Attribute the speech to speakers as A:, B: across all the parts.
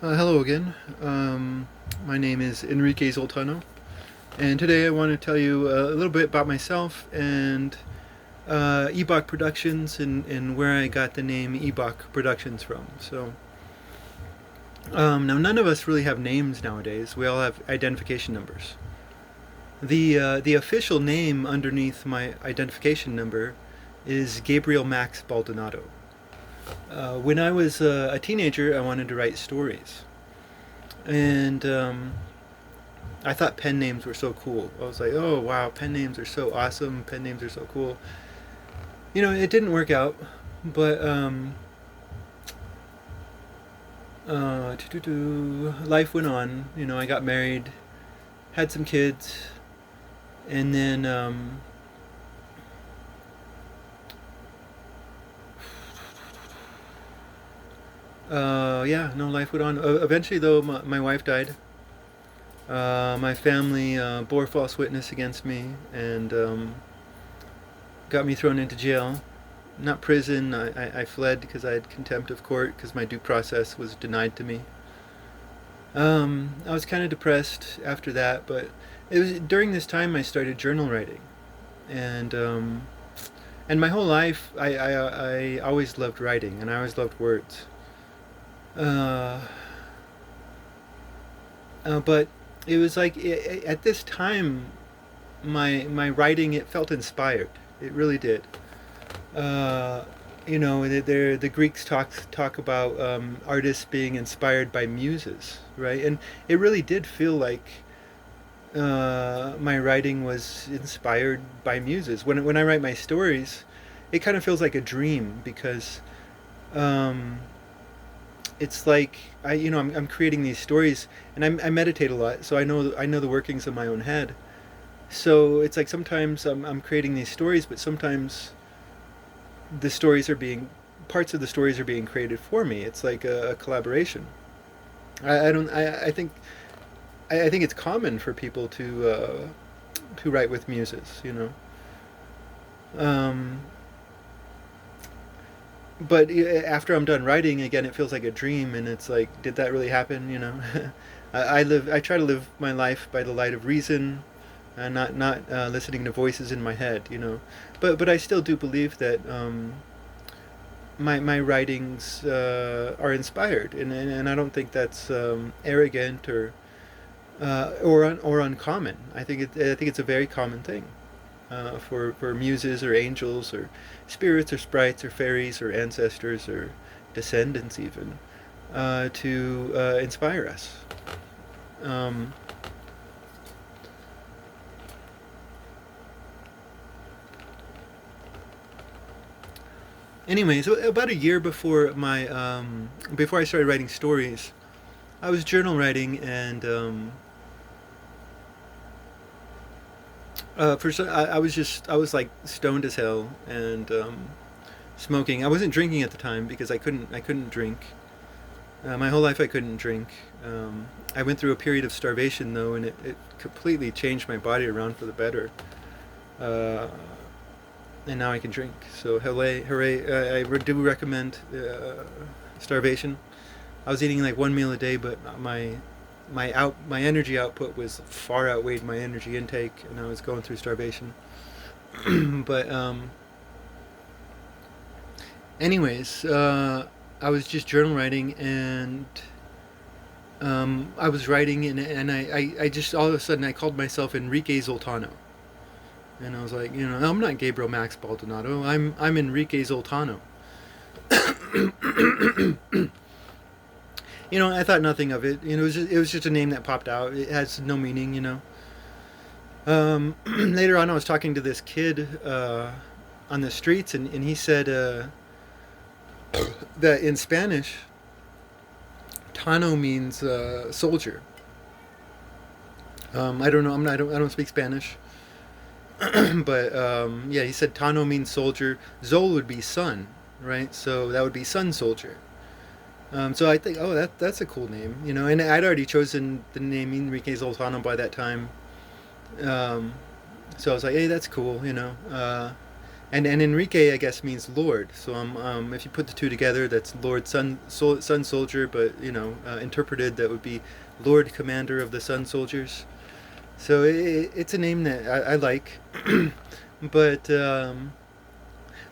A: Hello again. My name is Enrique Zoltano, and today I want to tell you a little bit about myself and Ibach Productions and where I got the name Ibach Productions from. Now none of us really have names nowadays. We all have identification numbers. The official name underneath my identification number is Gabriel Max Baldonado. When I was a teenager, I wanted to write stories. And I thought pen names were so cool. I was like, oh wow, pen names are so awesome. Pen names are so cool. It didn't work out, but life went on. I got married, had some kids, and then yeah, no, life went on. Eventually, though, my wife died. My family bore false witness against me and got me thrown into jail. Not prison. I fled because I had contempt of court because my due process was denied to me. I was kind of depressed after that, but it was during this time I started journal writing, and and my whole life I always loved writing and I always loved words. Uh, but it was like at this time my writing, it felt inspired. It really did. Uh, the Greeks talk about artists being inspired by muses, right? And it really did feel like my writing was inspired by muses. When I write my stories, it kind of feels like a dream because um, it's like I'm creating these stories and I meditate a lot, so I know the workings of my own head. So it's like sometimes I'm creating these stories, but sometimes the stories are being parts of the stories are being created for me. It's like a collaboration. I don't. I think it's common for people to write with muses. Um, but after I'm done writing, again, it feels like a dream, and it's like, did that really happen? I try to live my life by the light of reason, and not listening to voices in my head. But I still do believe that my writings are inspired, and I don't think that's arrogant or uncommon. I think it's a very common thing for muses or angels or spirits or sprites or fairies or ancestors or descendants even to inspire us. Um, Anyways, about a year before I started writing stories, I was journal writing, and I was like stoned as hell and smoking. I wasn't drinking at the time because I couldn't drink. My whole life I couldn't drink. I went through a period of starvation though, and it completely changed my body around for the better. Uh, and now I can drink. So hooray, hooray! Do recommend starvation. I was eating like one meal a day, but my energy output was far outweighed my energy intake, and I was going through starvation. But anyways, I was just journal writing, and I was writing, and I just all of a sudden I called myself Enrique Zoltano, and I was like, I'm not Gabriel Max Baldonado. I'm Enrique Zoltano. I thought nothing of it. It was just a name that popped out. It has no meaning. Later on, I was talking to this kid on the streets, and he said that in Spanish, Tano means soldier. I don't know. I don't speak Spanish, but yeah, he said Tano means soldier. Zol would be sun, right? So that would be sun soldier. So I think, oh, that's a cool name, And I'd already chosen the name Enrique Zoltano by that time. Um, so I was like, hey, that's cool. and Enrique, I guess, means Lord. So if you put the two together, that's Lord Sun Soldier, but interpreted that would be Lord Commander of the Sun Soldiers. So it's a name that I like, but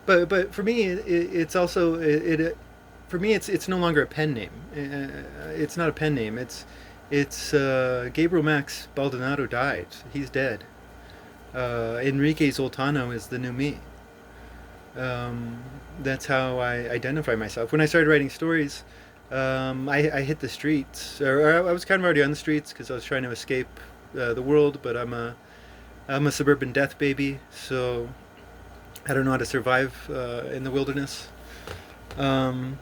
A: but for me, it's also for me it's no longer a pen name. It's not a pen name. It's Gabriel Max Baldonado died. He's dead. Enrique Zoltano is the new me. That's how I identify myself. When I started writing stories, I hit the streets, or I was kind of already on the streets because I was trying to escape the world. But I'm a suburban death baby, so I don't know how to survive in the wilderness. Um,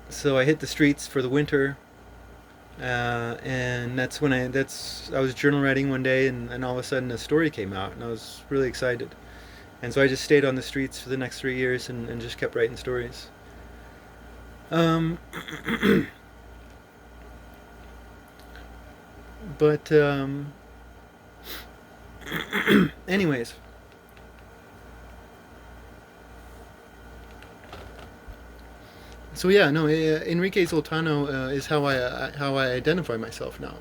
A: so I hit the streets for the winter, and I was journal writing one day, and all of a sudden a story came out, and I was really excited. And so I just stayed on the streets for the next 3 years and just kept writing stories. Um, but anyways, so yeah, no, Enrique Zoltano is how I identify myself now.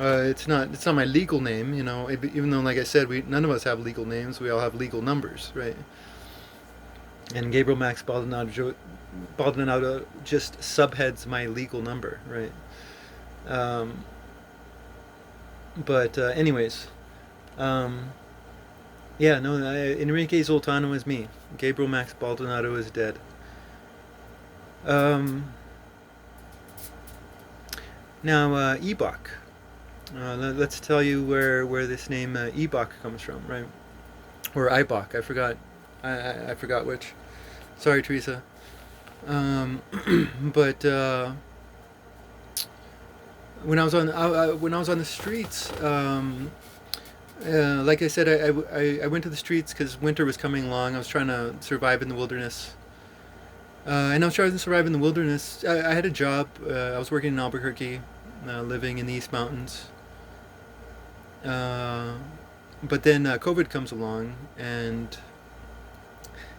A: It's not my legal name, even though, like I said, we none of us have legal names. We all have legal numbers, right? And Gabriel Max Baldonado just subheads my legal number, right? Um, but anyways, um, yeah, no, Enrique Zoltano is me. Gabriel Max Baldonado is dead. Um, Now, Ibach. Let's tell you where this name Ibach comes from, right? Or Ibach. I forgot which. Sorry, Teresa. Um, but when I was on the streets, like I said, I went to the streets because winter was coming along. I was trying to survive in the wilderness. And I was trying to survive in the wilderness. I had a job. I was working in Albuquerque, living in the East Mountains. Uh, but then COVID comes along, and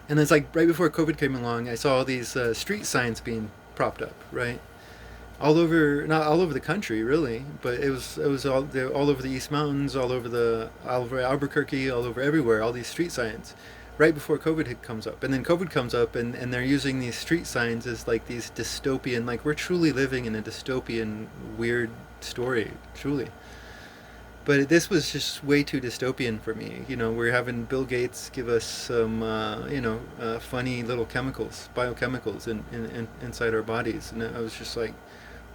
A: it's like right before COVID came along, I saw all these street signs being propped up, right? All over, not all over the country, really, but it was all over the East Mountains, all over Albuquerque, all over everywhere. All these street signs, right before COVID comes up, and then COVID comes up, and they're using these street signs as like these dystopian, like we're truly living in a dystopian, weird story, truly. But this was just way too dystopian for me. We're having Bill Gates give us some, funny little chemicals, biochemicals inside our bodies. And I was just like,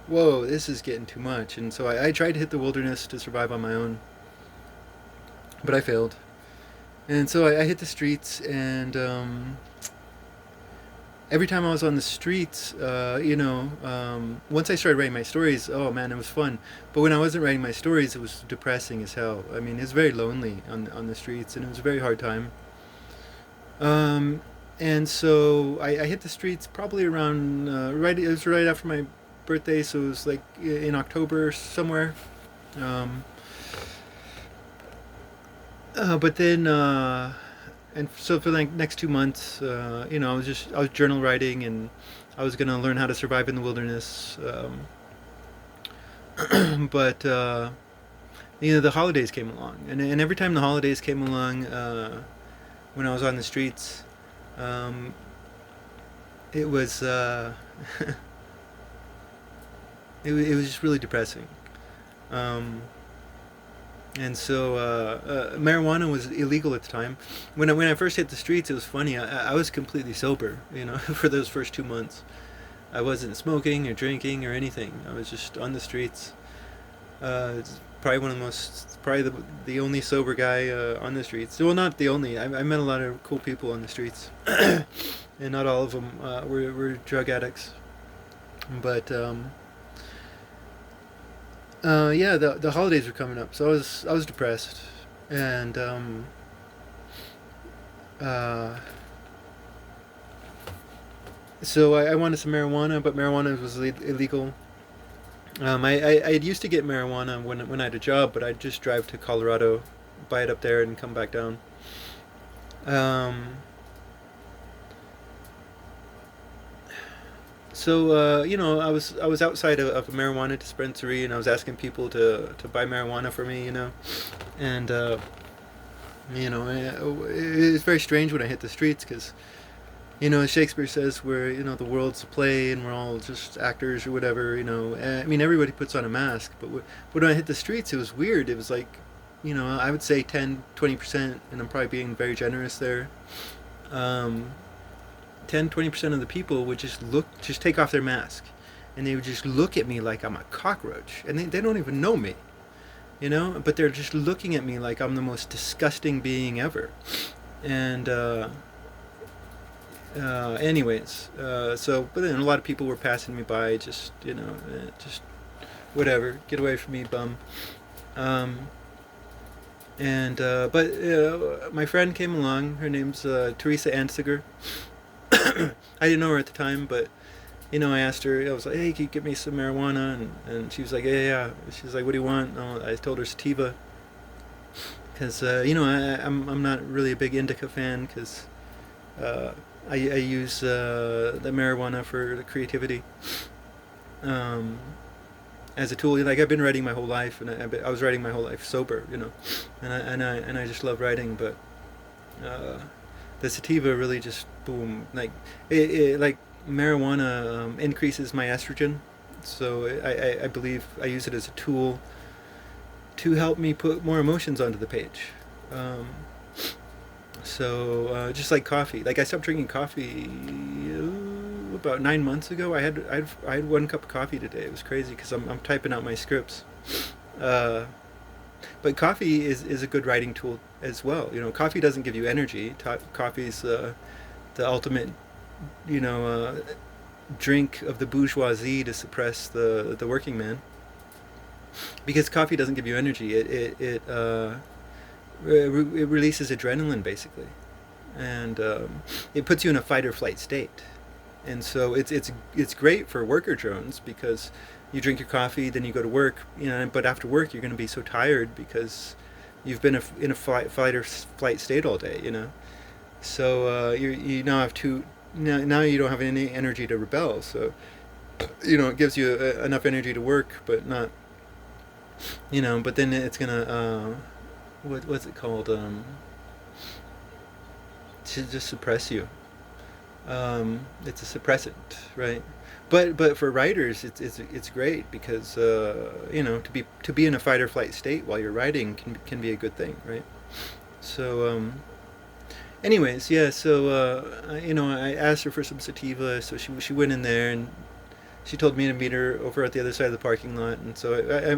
A: whoa, this is getting too much. And so I tried to hit the wilderness to survive on my own, but I failed. And so I hit the streets, and every time I was on the streets, once I started writing my stories, oh man, it was fun. But when I wasn't writing my stories, it was depressing as hell. I mean, it's very lonely on the streets, and it was a very hard time. Um, and so I hit the streets probably around right. It was right after my birthday, so it was like in October somewhere. Um, but then and so for like next 2 months, I was journal writing, and I was gonna learn how to survive in the wilderness. But the holidays came along, and every time the holidays came along, when I was on the streets, um, it was it was just really depressing. Um, and so marijuana was illegal at the time. When I first hit the streets, it was funny. I was completely sober, for those first 2 months. I wasn't smoking or drinking or anything. I was just on the streets. It's probably probably the only sober guy on the streets. Well, not the only. I met a lot of cool people on the streets, and not all of them were drug addicts. But yeah, the holidays were coming up, so I was depressed, and uh, so I wanted some marijuana, but marijuana was illegal. I had used to get marijuana when I had a job, but I'd just drive to Colorado, buy it up there, and come back down. Um, So I was outside of a marijuana dispensary, and I was asking people to buy marijuana for me, and it's very strange when I hit the streets because as Shakespeare says, we're the world's a play and we're all just actors or whatever. I mean, everybody puts on a mask, but when I hit the streets, it was weird. It was like, I would say 10-20%, and I'm probably being very generous there. Um, 10-20% of the people would just take off their mask, and they would just look at me like I'm a cockroach, and they don't even know me, but they're just looking at me like I'm the most disgusting being ever. And anyways, but then a lot of people were passing me by, just just whatever, get away from me, bum. Um, and but My friend came along. Her name's Teresa Ansiger. I didn't know her at the time, but I asked her. I was like, "Hey, can you get me some marijuana?" And she was like, "Yeah, yeah." She was like, "What do you want?" I told her sativa, because I'm not really a big indica fan, because uh, I use the marijuana for the creativity, um, as a tool. Like, I've been writing my whole life, and I was writing my whole life sober, and I just love writing, but. Uh, the sativa really just boom, like like marijuana increases my estrogen, so I believe I use it as a tool to help me put more emotions onto the page. um, just like coffee, like I stopped drinking coffee about 9 months ago. I had 1 cup of coffee today. It was crazy because I'm typing out my scripts. uh, but coffee is a good writing tool as well. Coffee doesn't give you energy. Coffee's the ultimate, you know, uh, drink of the bourgeoisie to suppress the working man. Because coffee doesn't give you energy. It releases adrenaline basically, and it puts you in a fight or flight state. And so it's great for worker drones because you drink your coffee, then you go to work, but after work you're going to be so tired because you've been in a fight or flight state all day, So you now have to now you don't have any energy to rebel. So it gives you enough energy to work, but not But then it's gonna what's it called? To just suppress you. It's a suppressant, right? But for writers, it's great because to be in a fight or flight state while you're writing can be a good thing, right? So anyways, yeah. So I asked her for some sativa, so she went in there and she told me to meet her over at the other side of the parking lot, and so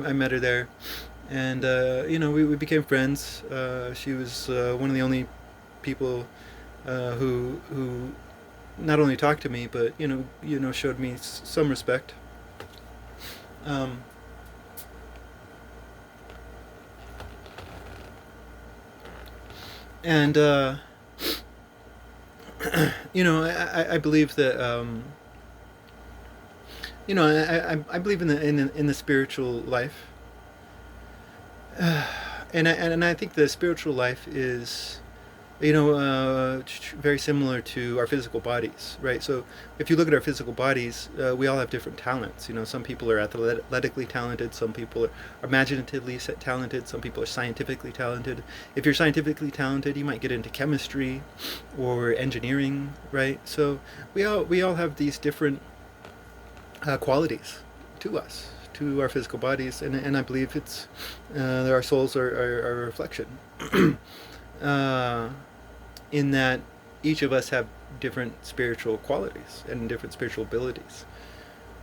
A: I met her there, and we became friends. She was one of the only people who not only talked to me, but showed me some respect. Um, and I believe that I believe in the spiritual life, and I think the spiritual life is very similar to our physical bodies, right? So if you look at our physical bodies, we all have different talents. Some people are athletically talented, some people are imaginatively talented, some people are scientifically talented. If you're scientifically talented, you might get into chemistry or engineering, right? So we all have these different qualities to us, to our physical bodies, and I believe it's our souls are a reflection. uh, in that each of us have different spiritual qualities and different spiritual abilities.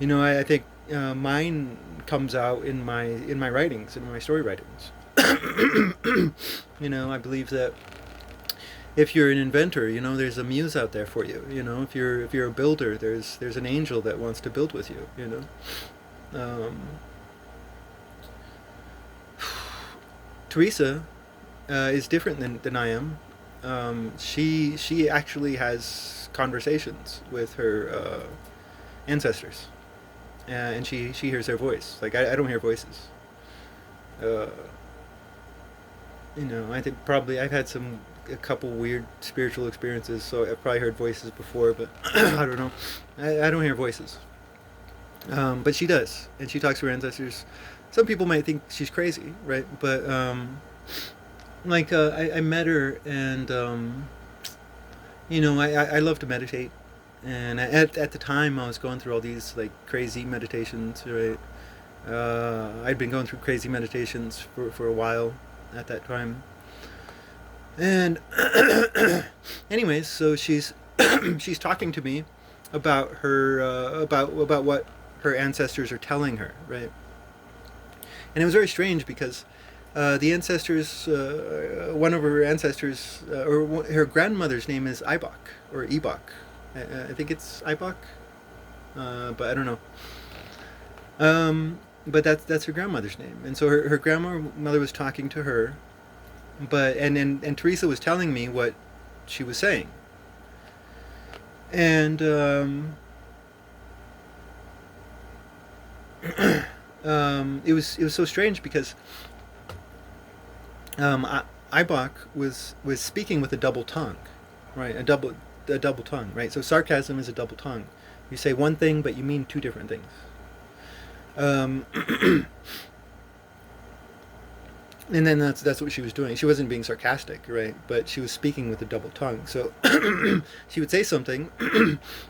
A: I think mine comes out in my writings, in my story writings. I believe that if you're an inventor, there's a muse out there for you. If you're a builder, there's an angel that wants to build with you. Um, Teresa is different than I am. She actually has conversations with her ancestors, and she hears their voice. Like I don't hear voices. Uh, I think probably I've had some a couple weird spiritual experiences, so I've probably heard voices before, but I don't know. I don't hear voices. But she does, and she talks to her ancestors. Some people might think she's crazy, right? But I met her, and I love to meditate, and at the time I was going through all these like crazy meditations, right? I'd been going through crazy meditations for a while at that time, and anyways, so she's she's talking to me about her about what her ancestors are telling her, right? And it was very strange because the ancestors, one of her ancestors, her grandmother's name is Ibach or Ibach. I think it's Ibach, but I don't know. But that's her grandmother's name, and so her grandmother was talking to her, but and Teresa was telling me what she was saying, and it was so strange because Ibach was speaking with a double tongue, right? A double tongue, right? So sarcasm is a double tongue. You say one thing, but you mean two different things. Um, and then that's what she was doing. She wasn't being sarcastic, right? But she was speaking with a double tongue. So she would say something,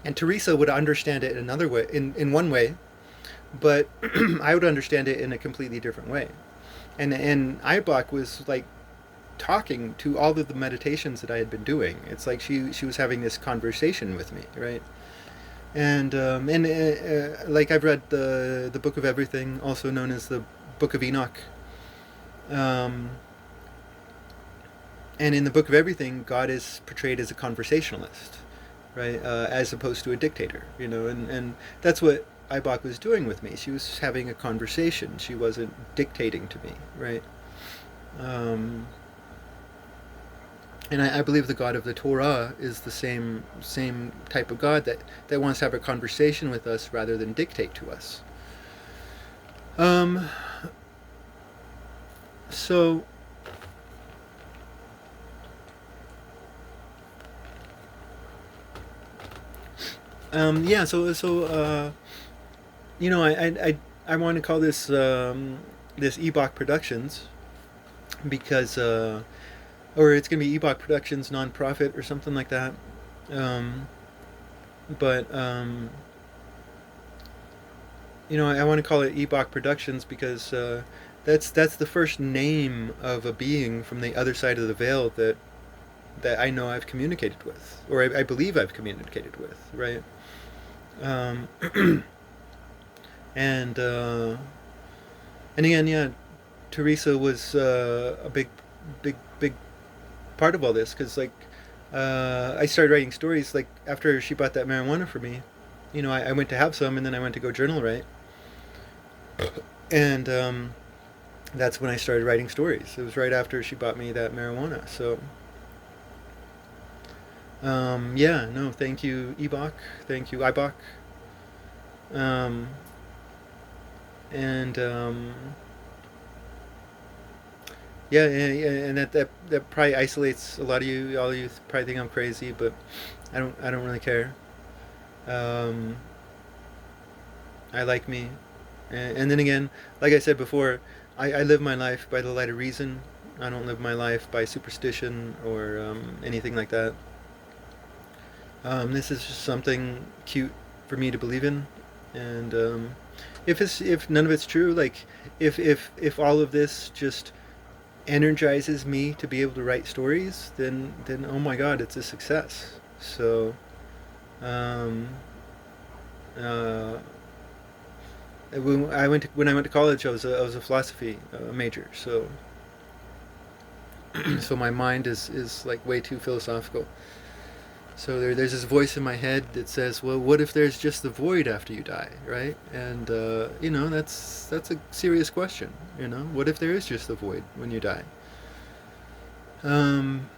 A: and Teresa would understand it in another way, in one way, but I would understand it in a completely different way. And Ibach was like talking to all of the meditations that I had been doing. It's like she was having this conversation with me, right? And like I've read the Book of Everything, also known as the Book of Enoch. Um, and in the Book of Everything, God is portrayed as a conversationalist, right? As opposed to a dictator, and that's what Ibach was doing with me. She was having a conversation. She wasn't dictating to me, right? Um, and I believe the God of the Torah is the same type of God that wants to have a conversation with us rather than dictate to us. Um, so yeah, I want to call this Ebach Productions because or it's gonna be Ibach Productions nonprofit or something like that. Um, but I want to call it Ibach Productions because that's the first name of a being from the other side of the veil that I know I've communicated with, or I believe I've communicated with, right? Um, and and again, yeah, Teresa was a big part of all this because like I started writing stories like after she bought that marijuana for me. I went to have some and then I went to go journal write, and that's when I started writing stories. It was right after she bought me that marijuana. So yeah, no, thank you, Ebach. Thank you, Ibach. Um, and yeah, and that probably isolates a lot of you. All of you probably think I'm crazy, but I don't really care. Um, I like me, and then again, like I said before, I live my life by the light of reason. I don't live my life by superstition or anything like that. This is just something cute for me to believe in, and if none of it's true, like if all of this just energizes me to be able to write stories, then oh my God, it's a success. So um, uh, when I went to college, I was a philosophy major. So so my mind is like way too philosophical. So there's this voice in my head that says, well, what if there's just the void after you die, right? And that's a serious question. What if there is just the void when you die? Um,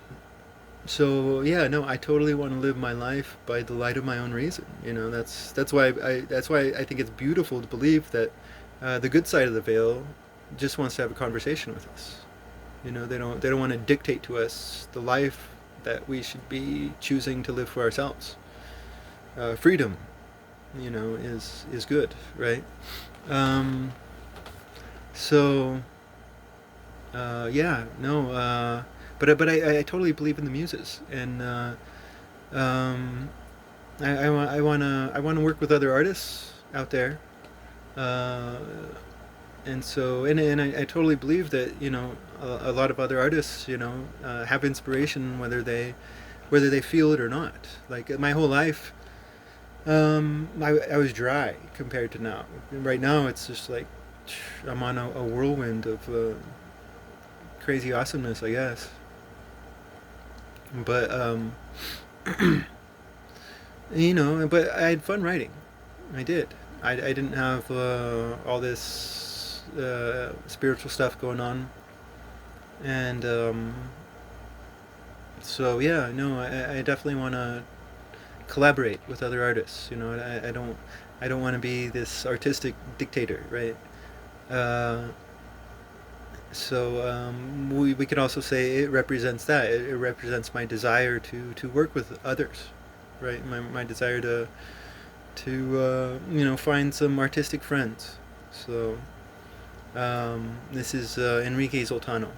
A: so yeah, no, I totally want to live my life by the light of my own reason. That's why I think it's beautiful to believe that the good side of the veil just wants to have a conversation with us. You know, they don't want to dictate to us the life that we should be choosing to live for ourselves. Freedom, is good, right? Um, so yeah, no, but I totally believe in the muses, and um, I wanna work with other artists out there, uh, and so and I totally believe that a lot of other artists have inspiration whether they feel it or not. Like my whole life, I was dry compared to now. Right now, it's just like I'm on a whirlwind of crazy awesomeness, I guess. But but I had fun writing. I did. I didn't have all this spiritual stuff going on, and so yeah, no, I definitely want to collaborate with other artists. I don't want to be this artistic dictator, right? Uh, so we could also say it represents that. It represents my desire to work with others, right? My desire to find some artistic friends. So this is Enrique Zoltano.